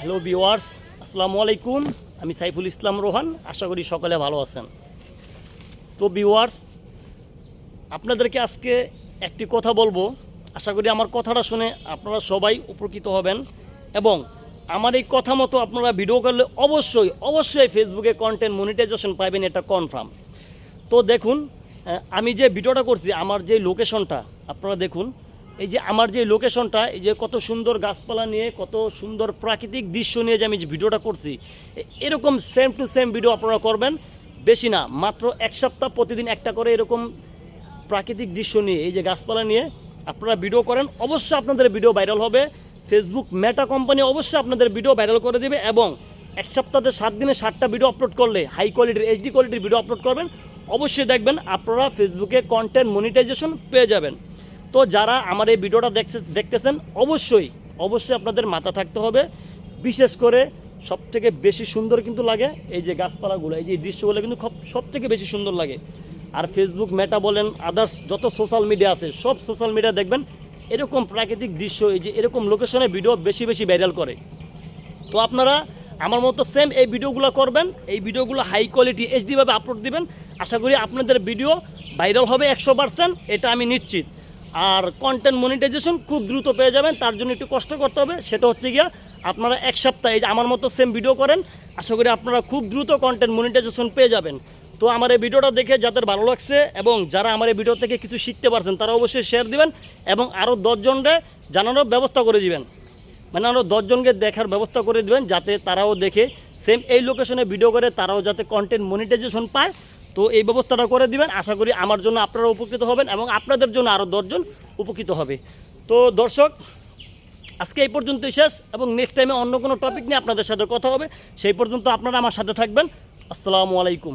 Hello viewers, আসসালামু আলাইকুম। আমি সাইফুল ইসলাম রোহান। আশা করি সকলে ভালো আছেন। তো ভিউয়ার্স, আপনাদেরকে আজকে একটি কথা বলবো। আশা করি আমার কথাটা শুনে আপনারা সবাই উপকৃত হবেন এবং আমার এই কথা মতো আপনারা ভিডিও করলে অবশ্যই ফেসবুকে কন্টেন্ট মনিটাইজেশন পাবেন, এটা কনফার্ম। তো দেখুন, আমি যে ভিডিওটা করছি, আমার যে লোকেশনটা আপনারা দেখুন, এই যে আমার যে লোকেশনটা, এই যে কত সুন্দর গাছপালা নিয়ে, কত সুন্দর প্রাকৃতিক দৃশ্য নিয়ে যে আমি যে ভিডিওটা করছি, এরকম সেম টু সেম ভিডিও আপনারা করবেন। বেশি না, মাত্র এক সপ্তাহ প্রতিদিন একটা করে এরকম প্রাকৃতিক দৃশ্য নিয়ে, এই যে গাছপালা নিয়ে আপনারা ভিডিও করেন, অবশ্যই আপনাদের ভিডিও ভাইরাল হবে। ফেসবুক মেটা কোম্পানি অবশ্যই আপনাদের ভিডিও ভাইরাল করে দেবে এবং এক সপ্তাহে 7 দিনে 7টা ভিডিও আপলোড করলে, হাই কোয়ালিটির HD কোয়ালিটির ভিডিও আপলোড করবেন, অবশ্যই দেখবেন আপনারা ফেসবুকে কন্টেন্ট মনিটাইজেশন পেয়ে যাবেন। তো যারা আমার এই ভিডিওটা দেখতেছেন, অবশ্যই আপনাদের মাথা থাকতে হবে। বিশেষ করে সবথেকে বেশি সুন্দর কিন্তু লাগে এই যে গাছপালাগুলো, এই যে দৃশ্যগুলো কিন্তু সবথেকে বেশি সুন্দর লাগে। আর ফেসবুক মেটা বলেন, আদার্স যত সোশ্যাল মিডিয়া আছে, সব সোশ্যাল মিডিয়া দেখবেন এরকম প্রাকৃতিক দৃশ্য, এই যে এরকম লোকেশনে ভিডিও বেশি ভাইরাল করে। তো আপনারা আমার মতো সেম এই ভিডিওগুলো করবেন, এই ভিডিওগুলো হাই কোয়ালিটি HD-ভাবে আপলোড দিবেন। আশা করি আপনাদের ভিডিও ভাইরাল হবে 100%, এটা আমি নিশ্চিত। আর কন্টেন্ট মনিটাইজেশন খুব দ্রুত পেয়ে যাবেন। তার জন্য একটু কষ্ট করতে হবে, সেটা হচ্ছে গিয়া আপনারা এক সপ্তাহে আমার মতো সেম ভিডিও করেন, আশা করি আপনারা খুব দ্রুত কন্টেন্ট মনিটাইজেশন পেয়ে যাবেন। তো আমার এই ভিডিওটা দেখে যাদের ভালো লাগছে এবং যারা আমার এই ভিডিও থেকে কিছু শিখতে পারছেন, তারা অবশ্যই শেয়ার দিবেন এবং আরও 10 জনরে জানানোর ব্যবস্থা করে দিবেন। মানে আরও 10 জনকে দেখার ব্যবস্থা করে দেবেন, যাতে তারাও দেখে সেম এই লোকেশনে ভিডিও করে তারাও যাতে কন্টেন্ট মনিটাইজেশন পায়। তো এই ব্যবস্থাটা করে দিবেন। আশা করি আমার জন্য আপনারা উপকৃত হবেন এবং আপনাদের জন্য আরও 10 জন উপকৃত হবে। তো দর্শক, আজকে এই পর্যন্তই শেষ এবং নেক্সট টাইমে অন্য কোনো টপিক নিয়ে আপনাদের সাথে কথা হবে। সেই পর্যন্ত আপনারা আমার সাথে থাকবেন। আসসালামু আলাইকুম।